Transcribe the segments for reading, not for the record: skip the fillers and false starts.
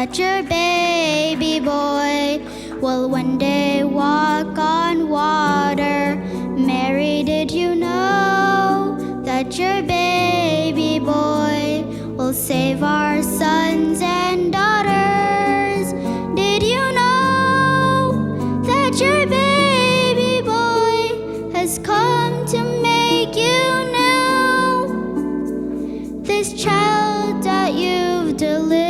that your baby boy will one day walk on water. Mary, did you know that your baby boy will save our sons and daughters? Did you know that your baby boy has come to make you new? This child that you've delivered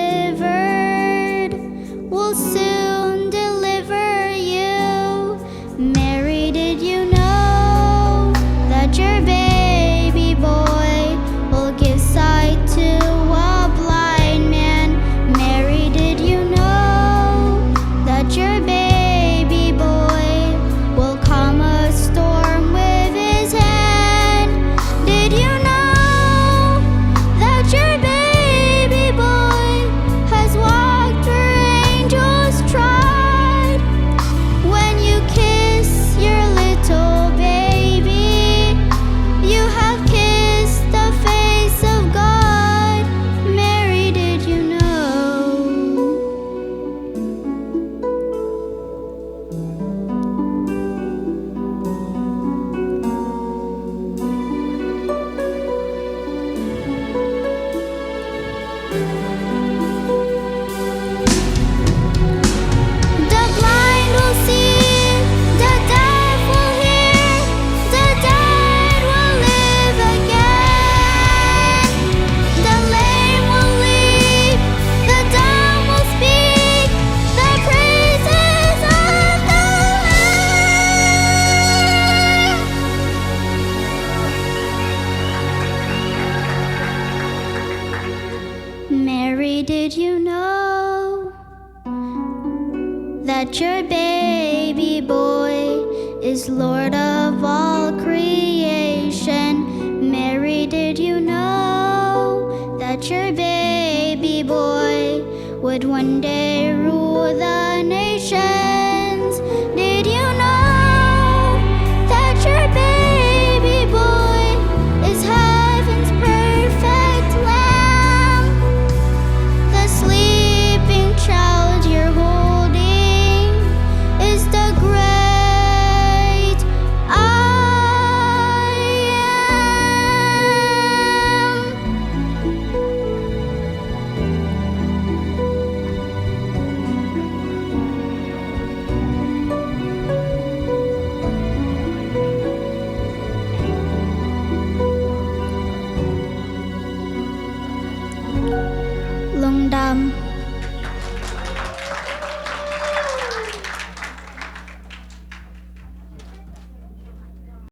will soon deliver you. Mary, did you know that your baby boy will give sight to a blind man? Mary, did you know that your baby boy will calm a storm with his hand? Did you know that your baby boy has walked where angels trod? When you kiss your little baby, you have kissed the face of God. Mary, did you know? The blind will see, the deaf will hear, the dead will live again. The lame will leap, the dumb will speak, the praises of the Lamb. Mary, did you know that your baby boy is Lord of all creation? Mary, did you know that your baby boy would one day rule the nations? Did you know that your baby boy is heaven's perfect lamb? The sleeping child you're holding is the great I am. Lung Dam